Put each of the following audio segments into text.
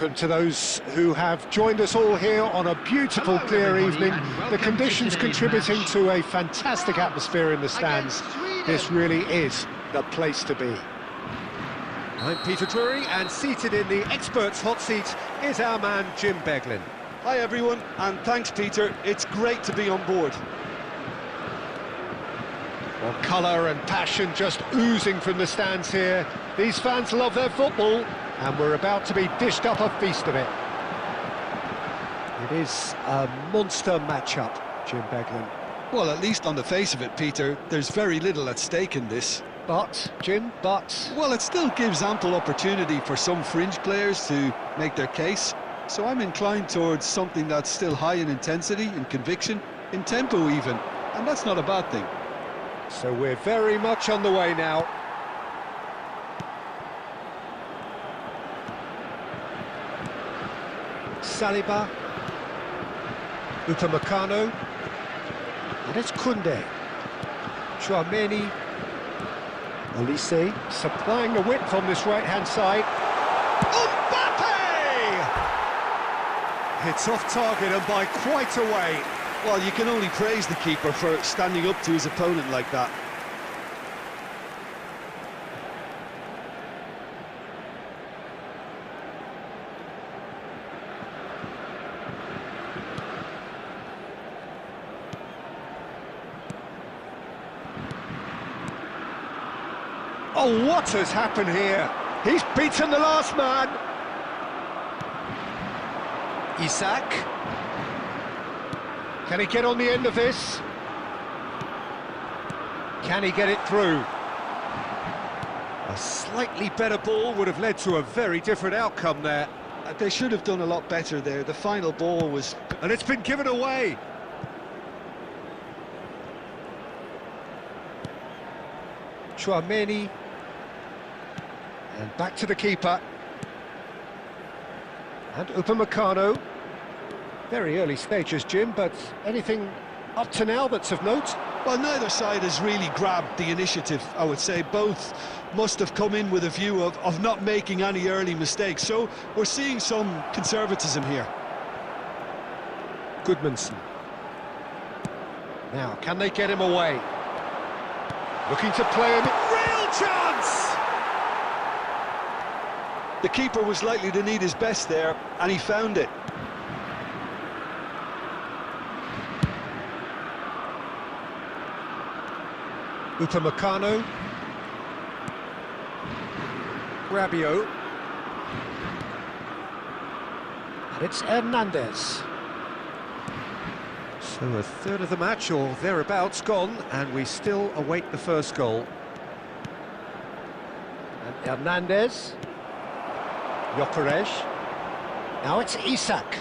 Welcome to those who have joined us all here on a beautiful, clear evening. The conditions contributing to a fantastic atmosphere in the stands. This really is the place to be. I'm Peter Drury, and seated in the experts' hot seat is our man Jim Beglin. Hi everyone, and thanks Peter, it's great to be on board. Well, colour and passion just oozing from the stands here. These fans love their football, and we're about to be dished up a feast of it. It is a monster matchup, Jim Beglin. Well, at least on the face of it, Peter, there's very little at stake in this. But, Jim, Well, it still gives ample opportunity for some fringe players to make their case. So I'm inclined towards something that's still high in intensity, in conviction, in tempo even. And that's not a bad thing. So we're very much on the way now. Saliba, Upamecano, and it's Koundé. Chouameni, Olise, supplying the width on this right-hand side. Mbappe! It's off target and by quite a way. Well, you can only praise the keeper for standing up to his opponent like that. Oh, what has happened here? He's beaten the last man. Isak. Can he get on the end of this? Can he get it through? A slightly better ball would have led to a very different outcome there. They should have done a lot better there. The final ball was... And it's been given away. Chouameni. And back to the keeper. And Upamecano. Very early stages, Jim, but anything up to now that's of note? Well, neither side has really grabbed the initiative, I would say. Both must have come in with a view of not making any early mistakes. So we're seeing some conservatism here. Goodmanson. Now, can they get him away? Looking to play him. Real chance! The keeper was likely to need his best there, and he found it. Upamecano. Rabiot. And it's Hernandez. So a third of the match, or thereabouts, gone, and we still await the first goal. And Hernandez. Gyökeres. Now it's Isak.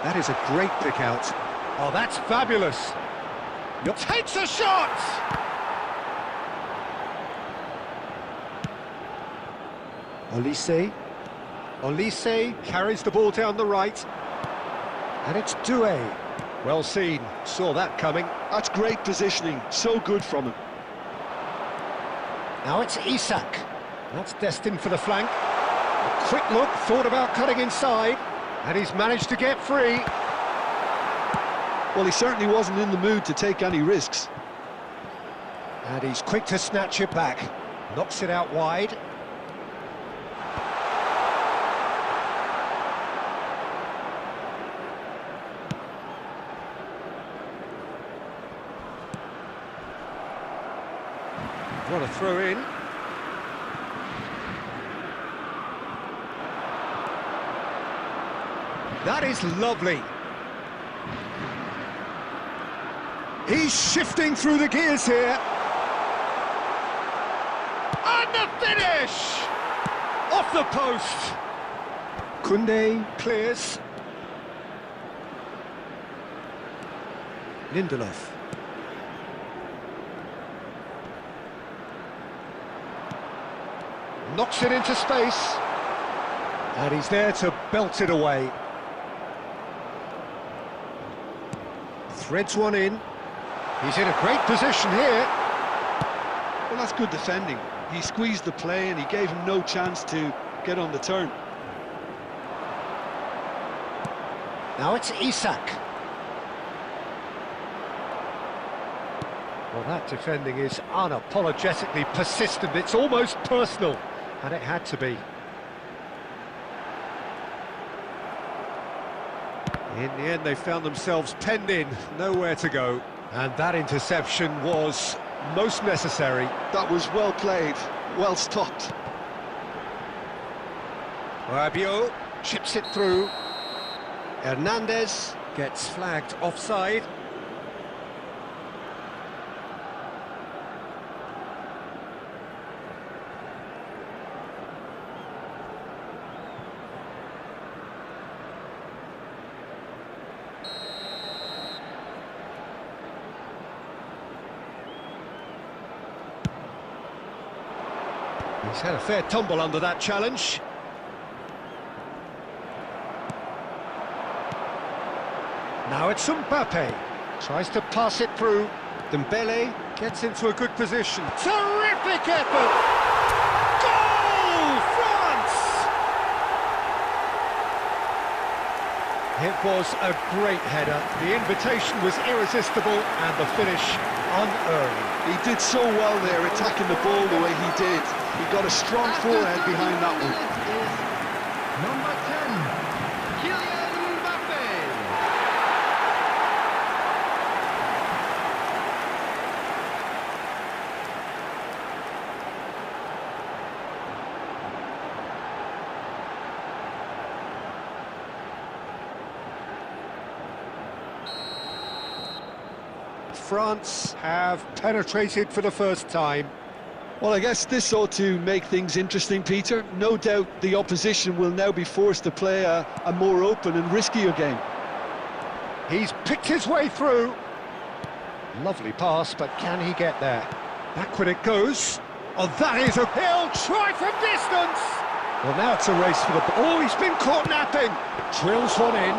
That is a great pick out. Oh, that's fabulous. Takes a shot! Olise carries the ball down the right. And it's Doué. Well seen, saw that coming. That's great positioning, so good from him. Now it's Isak. That's destined for the flank. A quick look, thought about cutting inside. And he's managed to get free. Well, he certainly wasn't in the mood to take any risks. And he's quick to snatch it back. Knocks it out wide. What a throw in. That is lovely. He's shifting through the gears here. And the finish! Off the post. Koundé clears. Lindelof. Knocks it into space. And he's there to belt it away. Threads one in. He's in a great position here. Well, that's good defending. He squeezed the play and he gave him no chance to get on the turn. Now it's Isak. Well, that defending is unapologetically persistent. It's almost personal, and it had to be. In the end, they found themselves penned in, nowhere to go. And that interception was most necessary. That was well played, well stopped. Rabiot chips it through. Hernandez gets flagged offside. He's had a fair tumble under that challenge. Now it's Mbappe. Tries to pass it through. Dembele gets into a good position. Terrific effort! Goal! France! It was a great header. The invitation was irresistible and the finish unearned. He did so well there, attacking the ball the way he did. He got a strong forehead behind that one. Number 10, Kylian Mbappe. France have penetrated for the first time. Well, I guess this ought to make things interesting, Peter. No doubt the opposition will now be forced to play a more open and riskier game. He's picked his way through. Lovely pass, but can he get there? Backward it goes. Oh, that is a... He'll try from distance! Well, now it's a race for the... Oh, he's been caught napping! Drills one in.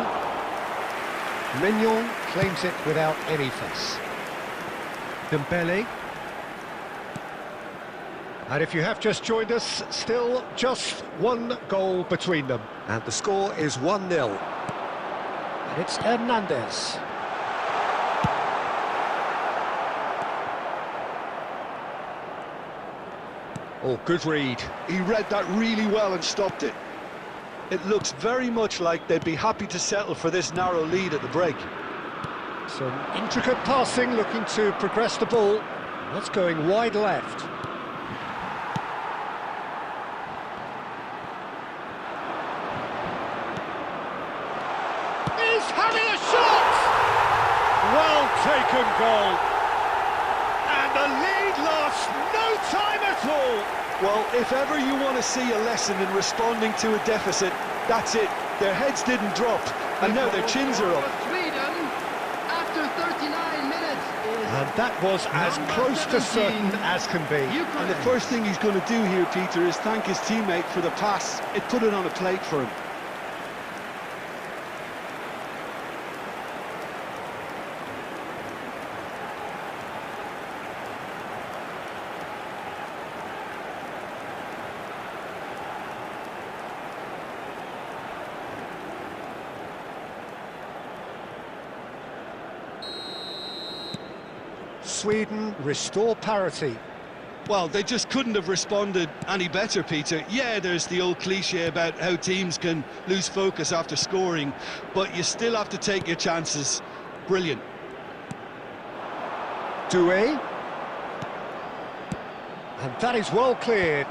Mignon claims it without any fuss. Dembele. And if you have just joined us, still just one goal between them. And the score is 1-0. And it's Hernandez. Oh, good read. He read that really well and stopped it. It looks very much like they'd be happy to settle for this narrow lead at the break. Some intricate passing, looking to progress the ball. That's going wide left. He's having a shot! Well taken goal. And the lead lost no time at all. Well, if ever you want to see a lesson in responding to a deficit, that's it. Their heads didn't drop, and now their chins are up. Sweden, after 39 minutes, is And that was as close to certain as can be. And the first thing he's going to do here, Peter, is thank his teammate for the pass. It put it on a plate for him. Sweden restore parity. Well, they just couldn't have responded any better, Peter. Yeah, there's the old cliche about how teams can lose focus after scoring, but you still have to take your chances. Brilliant. Doué. And that is well cleared.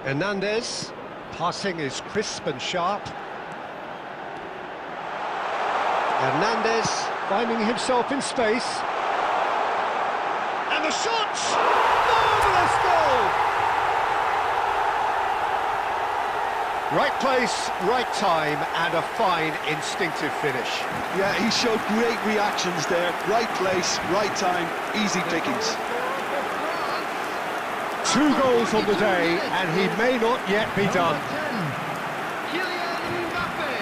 Hernandez. Passing is crisp and sharp. Hernandez finding himself in space. And the shot! Marvellous goal! Right place, right time, and a fine instinctive finish. Yeah, he showed great reactions there. Right place, right time, easy pickings. 2 goals on the day, and he may not yet be done. Kylian Mbappe.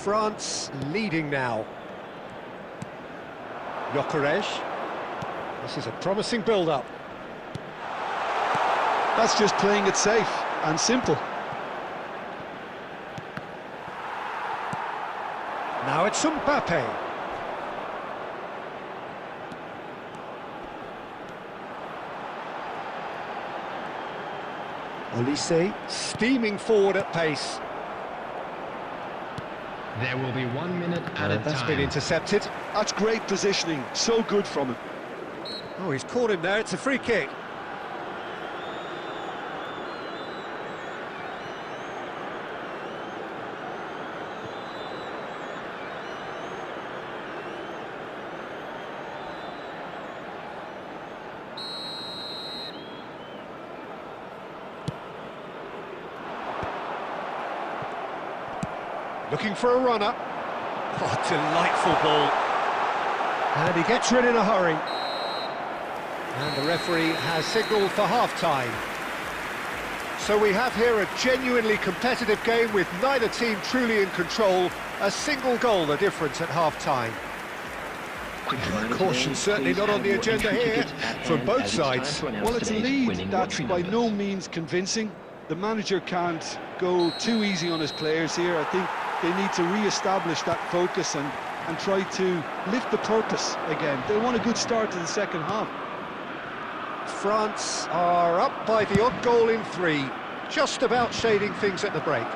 France leading now. Gyökeres. This is a promising build-up. That's just playing it safe and simple. Now it's Mbappe. Olise steaming forward at pace. There will be 1 minute at a time. That's been intercepted. That's great positioning, so good from him. Oh, he's caught him there, it's a free kick. Looking for a runner. Oh, delightful ball. And he gets rid in a hurry. And the referee has signalled for half-time. So we have here a genuinely competitive game with neither team truly in control. A single goal the difference at half-time. Caution certainly not on the agenda here from both sides. Well, it's a lead that's by no means convincing. The manager can't go too easy on his players here. I think they need to re-establish that focus and try to lift the purpose again. They want a good start to the second half. France are up by the odd goal in 3, just about shading things at the break.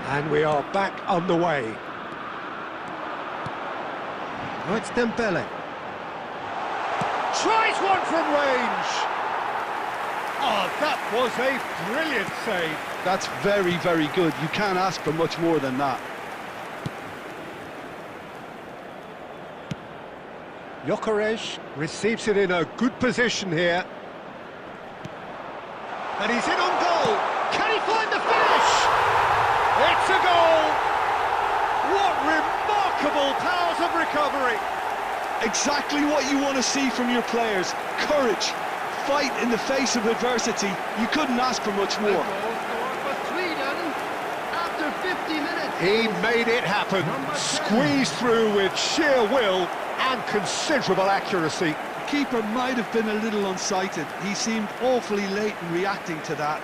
And we are back underway. Oh, it's Dembele. Tries one from range! Oh, that was a brilliant save. That's very, very good. You can't ask for much more than that. Gyökeres receives it in a good position here. And he's in on goal. Can he find the finish? It's a goal! What remarkable powers of recovery! Exactly what you want to see from your players. Courage, fight in the face of adversity. You couldn't ask for much more. He made it happen, squeezed through with sheer will and considerable accuracy. The keeper might have been a little unsighted. He seemed awfully late in reacting to that.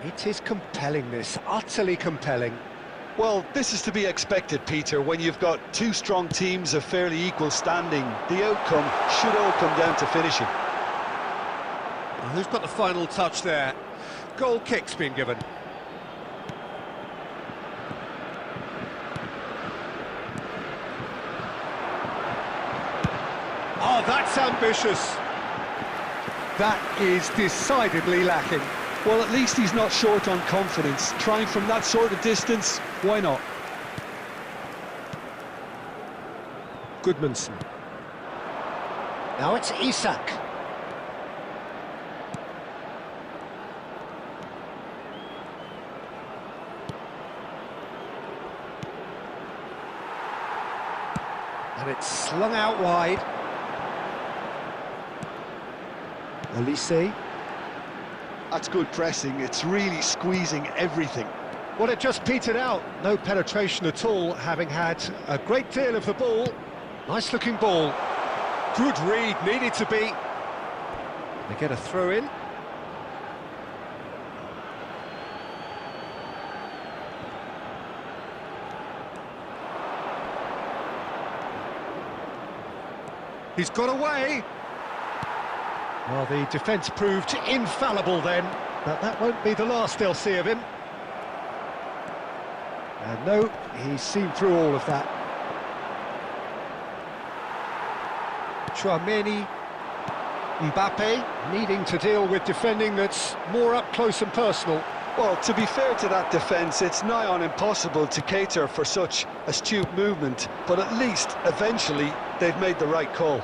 It is compelling, this, utterly compelling. Well, this is to be expected, Peter. When you've got two strong teams of fairly equal standing, the outcome should all come down to finishing. Well, who's got the final touch there? Goal kick's been given. Oh, that's ambitious. That is decidedly lacking. Well, at least he's not short on confidence. Trying from that sort of distance, why not? Goodmanson. Now it's Isak. And it's slung out wide. Olise. That's good pressing. It's really squeezing everything. Well, it just petered out. No penetration at all, having had a great deal of the ball. Nice looking ball. Good read, needed to be. They get a throw in. He's got away. Well, the defence proved infallible then, but that won't be the last they'll see of him. And no, he's seen through all of that. Chouameni, Mbappe, needing to deal with defending that's more up close and personal. Well, to be fair to that defence, it's nigh on impossible to cater for such astute movement, but at least, eventually, they've made the right call.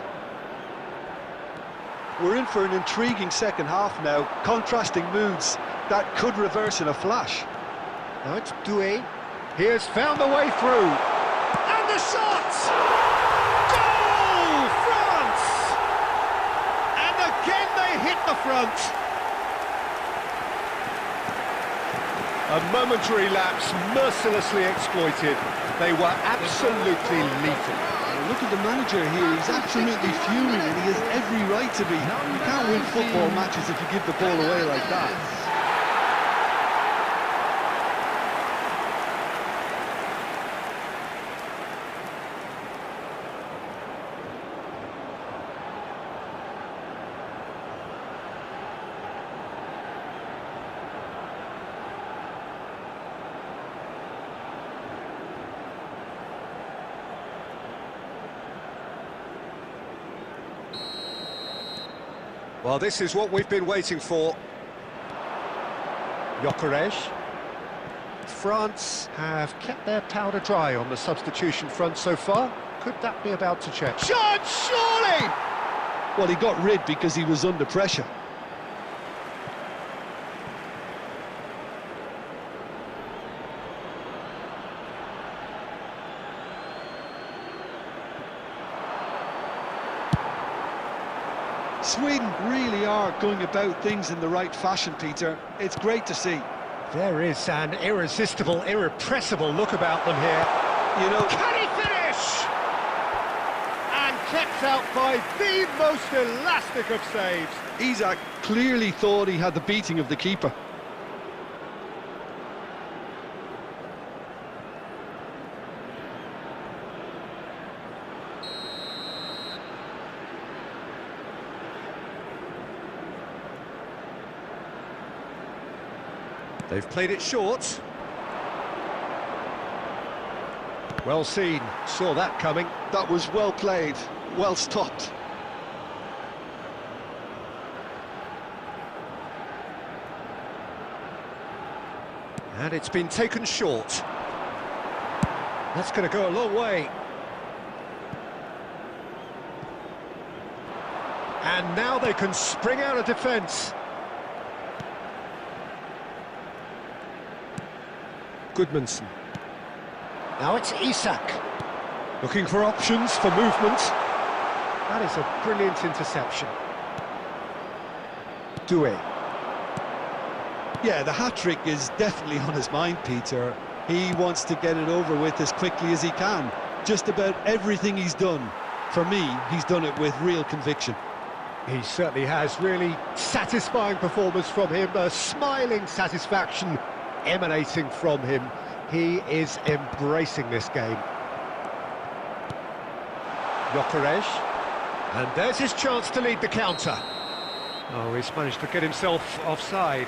We're in for an intriguing second half now, contrasting moods that could reverse in a flash. Now it's Doué. He has found a way through. And the shot! Goal! France! And again they hit the front. A momentary lapse mercilessly exploited. They were absolutely lethal. Look at the manager here, he's absolutely fuming and he has every right to be. You can't win football matches if you give the ball away like that. Well, this is what we've been waiting for. Gyökeres. France have kept their powder dry on the substitution front so far. Could that be about to change? Shot, surely! Well, he got rid because he was under pressure. Sweden really are going about things in the right fashion, Peter. It's great to see. There is an irresistible, irrepressible look about them here. You know... Can he finish? And kept out by the most elastic of saves. Isak clearly thought he had the beating of the keeper. They've played it short. Well seen, saw that coming. That was well played, well stopped. And it's been taken short. That's going to go a long way. And now they can spring out of defence. Goodmanson. Now it's Isak. Looking for options for movement. That is a brilliant interception. Doué. Yeah, the hat-trick is definitely on his mind, Peter. He wants to get it over with as quickly as he can. Just about everything he's done, for me, he's done it with real conviction. He certainly has. Really satisfying performance from him. A smiling satisfaction emanating from him. He is embracing this game. Gyökeres. And there's his chance to lead the counter. Oh, he's managed to get himself offside.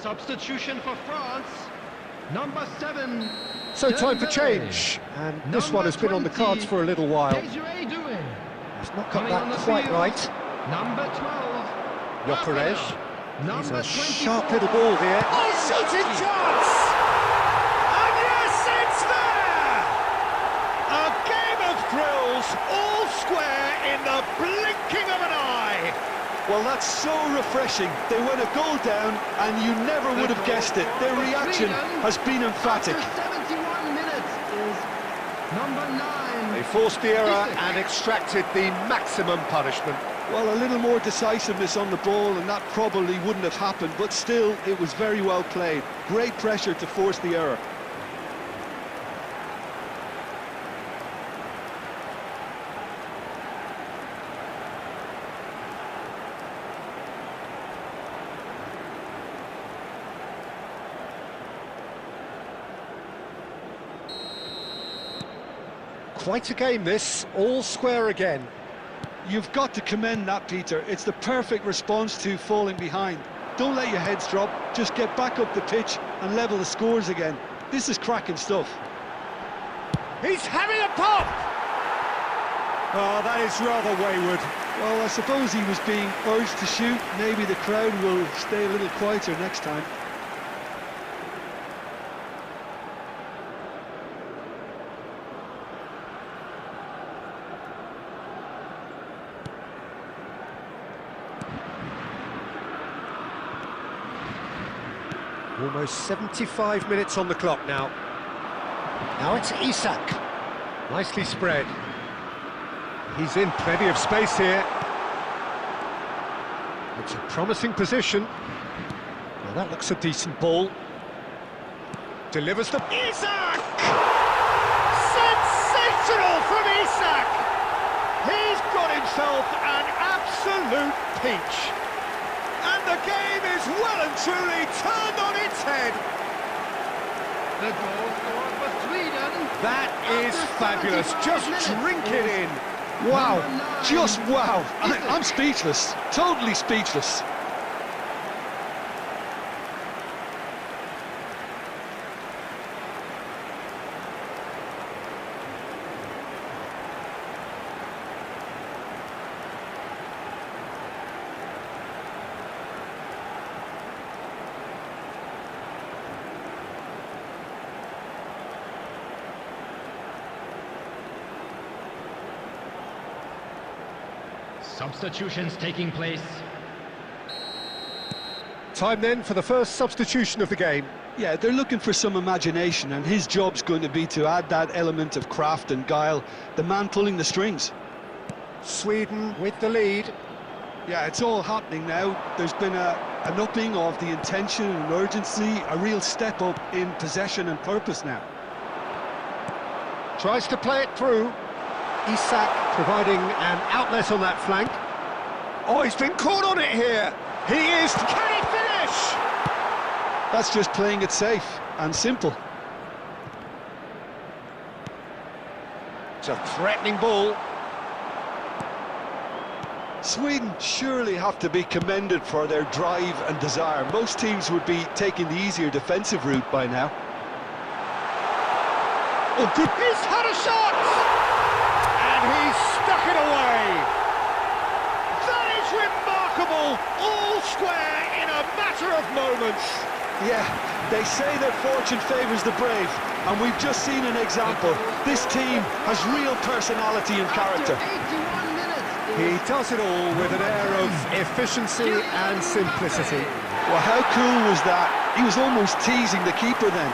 Substitution for France, number 7. So time for change, and this one has been on the cards for a little while. He's not got that quite right. Number 12. Gyökeres. He's a sharp little ball here. Oh, shooting chance! And yes, it's there! A game of thrills, all square in the blinking of an eye. Well, that's so refreshing. They went a goal down, and you never would have guessed it. Their reaction has been emphatic. After 71 minutes is number 9. They forced the error and extracted the maximum punishment. Well, a little more decisiveness on the ball, and that probably wouldn't have happened, but still, it was very well played. Great pressure to force the error. Quite a game this, all square again. You've got to commend that, Peter. It's the perfect response to falling behind. Don't let your heads drop, just get back up the pitch and level the scores again. This is cracking stuff. He's having a pop! Oh, that is rather wayward. Well, I suppose he was being urged to shoot. Maybe the crowd will stay a little quieter next time. Almost 75 minutes on the clock now. Now it's Isak. Nicely spread. He's in plenty of space here. It's a promising position. Well, that looks a decent ball. Delivers the... Isak! Sensational from Isak! He's got himself an absolute peach. And the game is well and truly turned on its head. The goal scored for Sweden. That is fabulous. Just drink it in. Wow, just wow. I'm speechless, totally speechless. Substitutions taking place. Time then for the first substitution of the game. Yeah, they're looking for some imagination, and his job's going to be to add that element of craft and guile, the man pulling the strings. Sweden with the lead. Yeah, it's all happening now. There's been an upping of the intention and urgency, a real step up in possession and purpose now. Tries to play it through. Isak providing an outlet on that flank. Oh, he's been caught on it here. He is. Can he finish? That's just playing it safe and simple. It's a threatening ball. Sweden surely have to be commended for their drive and desire. Most teams would be taking the easier defensive route by now. Oh, good. He's had a shot! He's stuck it away. That is remarkable. All square in a matter of moments. Yeah, they say that fortune favours the brave, and we've just seen an example. This team has real personality and character. He does it all with an air of efficiency and simplicity. Well, how cool was that? He was almost teasing the keeper then.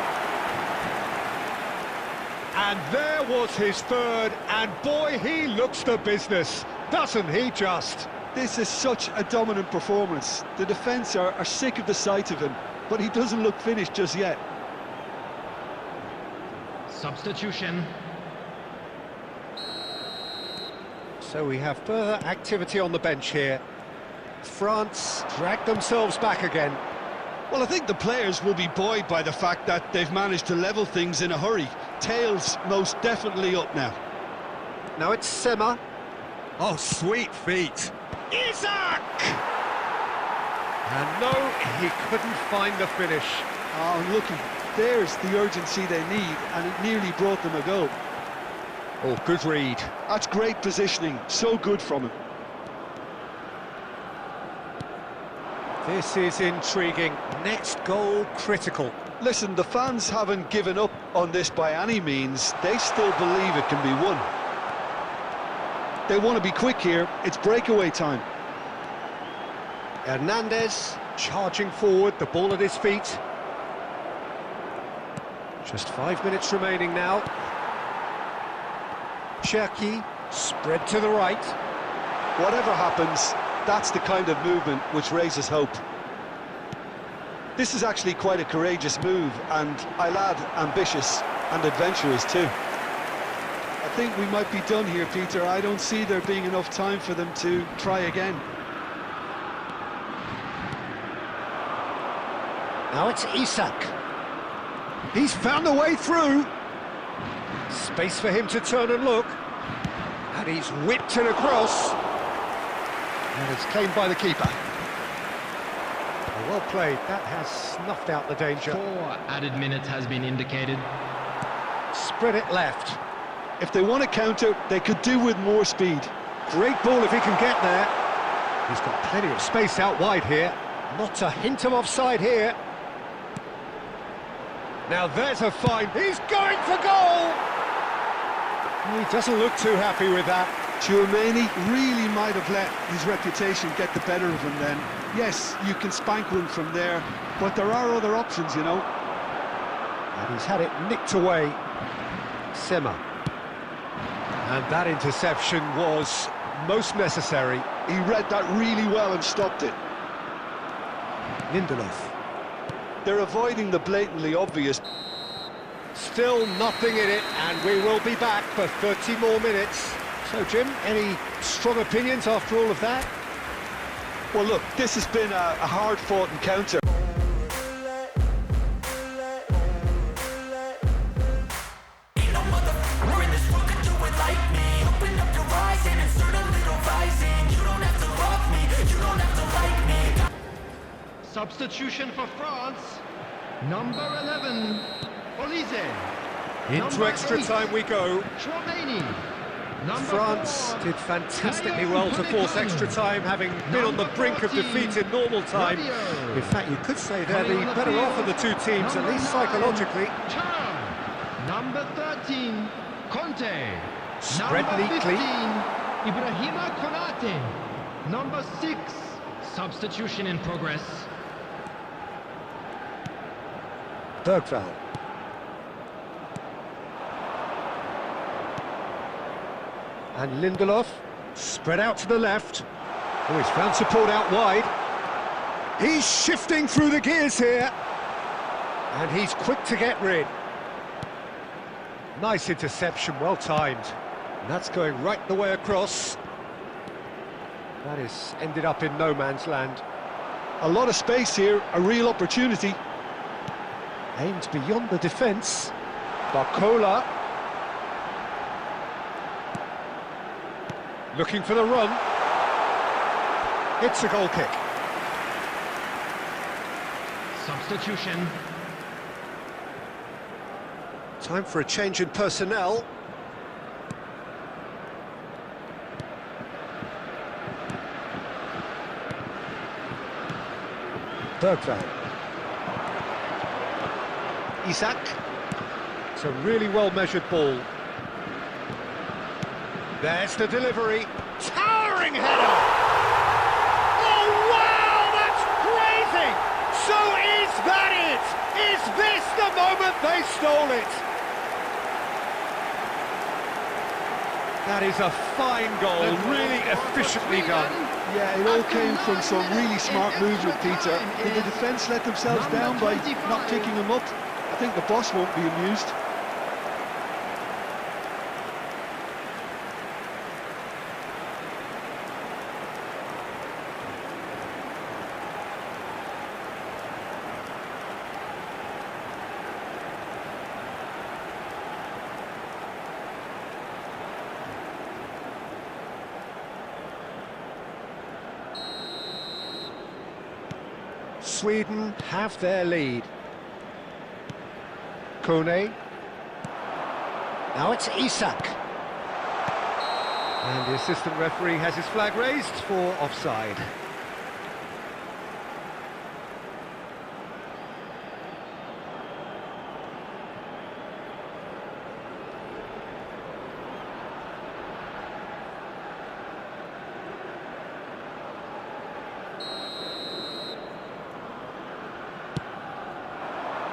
And there was his third, and boy, he looks the business, doesn't he just? This is such a dominant performance. The defence are sick of the sight of him, but he doesn't look finished just yet. Substitution. So we have further activity on the bench here. France drag themselves back again. Well, I think the players will be buoyed by the fact that they've managed to level things in a hurry. Tails most definitely up now. Now it's Sema. Oh, sweet feet. Isak! And no, he couldn't find the finish. Oh, looky, there's the urgency they need, and it nearly brought them a goal. Oh, good read. That's great positioning, so good from him. This is intriguing. Next goal critical. Listen, the fans haven't given up on this by any means. They still believe it can be won. They want to be quick here. It's breakaway time. Hernandez charging forward, the ball at his feet. Just 5 minutes remaining now. Cherki spread to the right. Whatever happens, that's the kind of movement which raises hope. This is actually quite a courageous move, and I'll add ambitious and adventurous too. I think we might be done here, Peter. I don't see there being enough time for them to try again. Now it's Isak. He's found a way through. Space for him to turn and look. And he's whipped it across. And it's claimed by the keeper. Well played. That has snuffed out the danger. 4 added minutes has been indicated. Spread it left. If they want to counter, they could do with more speed. Great ball if he can get there. He's got plenty of space out wide here. Not a hint of offside here. Now there's a find. He's going for goal! He doesn't look too happy with that. Tchouaméni really might have let his reputation get the better of him then. Yes, you can spank one from there, but there are other options, you know. And he's had it nicked away. Sema. And that interception was most necessary. He read that really well and stopped it. Lindelof. They're avoiding the blatantly obvious. Still nothing in it, and we will be back for 30 more minutes. So, Jim, any strong opinions after all of that? Well, look, this has been a hard-fought encounter. Substitution for France. Number 11, Olise. Into extra time we go. Tchouaméni. France did fantastically well to force extra time, having been on the brink of defeat in normal time. In fact, you could say they're the better off of the two teams, at least psychologically. Number 13, Conte. Spread Number neatly. 15, Ibrahima Konate. Number 6, substitution in progress. Bergvall. And Lindelof, spread out to the left. Oh, he's found support out wide. He's shifting through the gears here. And he's quick to get rid. Nice interception, well timed. And that's going right the way across. That is ended up in no man's land. A lot of space here, a real opportunity. Aimed beyond the defence. Barcola. Looking for the run. It's a goal kick. Substitution. Time for a change in personnel. Bergvall. Isak. It's a really well-measured ball. There's the delivery. Towering header! Oh, wow, that's crazy! So is that it? Is this the moment they stole it? That is a fine goal, really efficiently done. Yeah, it all came from some really smart movement, Peter. Did the defence let themselves down by not picking him up? I think the boss won't be amused. Sweden have their lead. Kone. Now it's Isak. And the assistant referee has his flag raised for offside.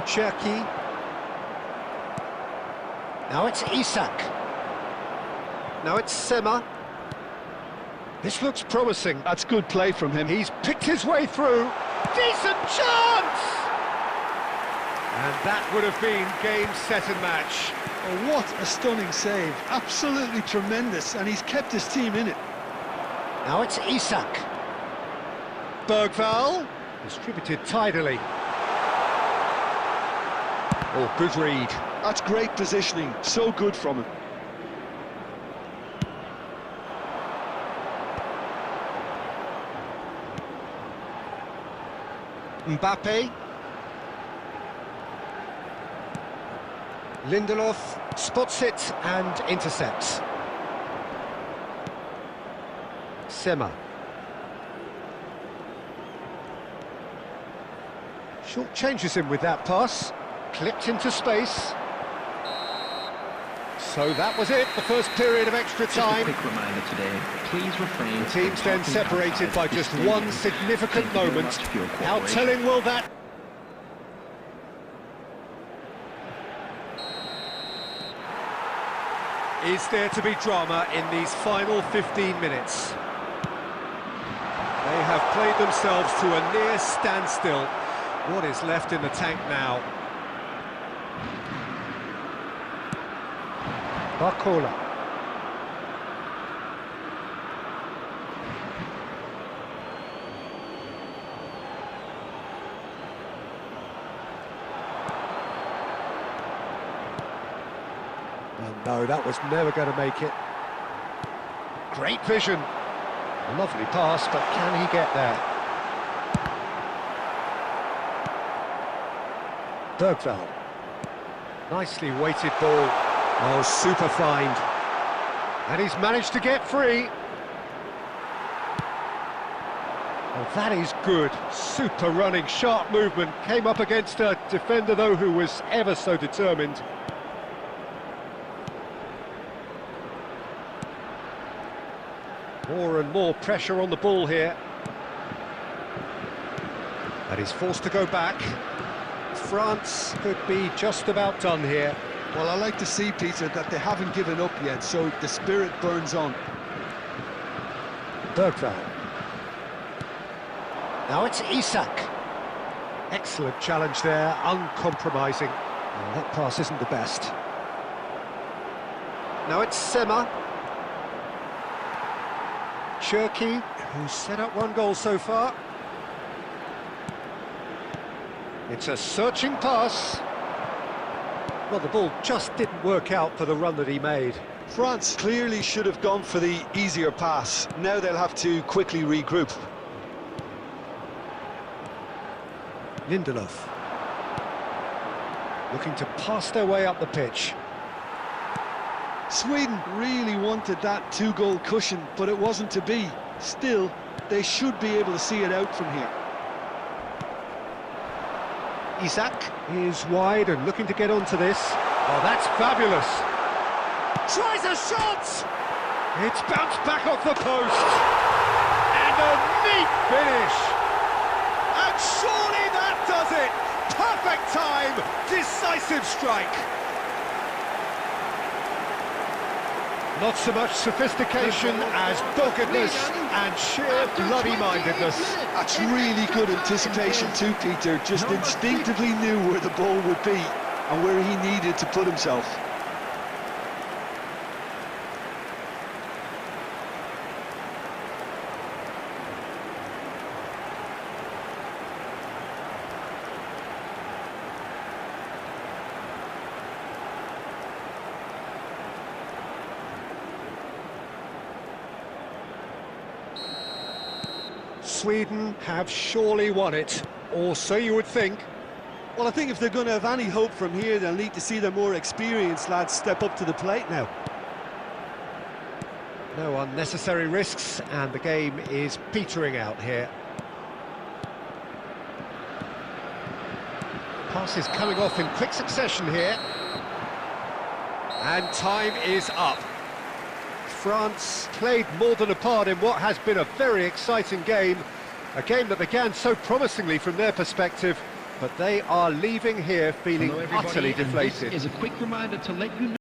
Cherki. Now it's Isak. Now it's Sema. This looks promising. That's good play from him. He's picked his way through. Decent chance! And that would have been game, set and match. Oh, what a stunning save. Absolutely tremendous, and he's kept his team in it. Now it's Isak. Bergvall. Distributed tidily. Oh, good read. That's great positioning, so good from him. Mbappe. Lindelof spots it and intercepts. Sema. Short changes him with that pass. Clipped into space. So that was it, the first period of extra time. Just a quick reminder today, please refrain. The teams then separated by just one significant moment. How telling will that... Is there to be drama in these final 15 minutes? They have played themselves to a near standstill. What is left in the tank now? Barcola. And no, that was never going to make it. Great vision. Lovely pass, but can he get there? Bergvall. Nicely weighted ball. Oh, super find. And he's managed to get free. Oh, that is good. Super running, sharp movement. Came up against a defender, though, who was ever so determined. More and more pressure on the ball here. And he's forced to go back. France could be just about done here. Well, I like to see, Peter, that they haven't given up yet, so the spirit burns on. Bergvall. Now it's Isak. Excellent challenge there, uncompromising. Oh, that pass isn't the best. Now it's Sema. Cherki, who's set up one goal so far. It's a searching pass. Well, the ball just didn't work out for the run that he made. France clearly should have gone for the easier pass. Now they'll have to quickly regroup. Lindelof. Looking to pass their way up the pitch. Sweden really wanted that two-goal cushion, but it wasn't to be. Still, they should be able to see it out from here. Isak is wide and looking to get onto this. Oh, that's fabulous. Tries a shot! It's bounced back off the post. And a neat finish. And surely that does it. Perfect time, decisive strike. Not so much sophistication as doggedness and sheer bloody-mindedness. That's really good anticipation too, Peter. Just instinctively knew where the ball would be and where he needed to put himself. Sweden have surely won it, or so you would think. Well, I think if they're going to have any hope from here, they'll need to see their more experienced lads step up to the plate now. No unnecessary risks, and the game is petering out here. Pass is coming off in quick succession here. And time is up. France played more than a part in what has been a very exciting game. A game that began so promisingly from their perspective, but they are leaving here feeling utterly deflated. This is a quick reminder to let you know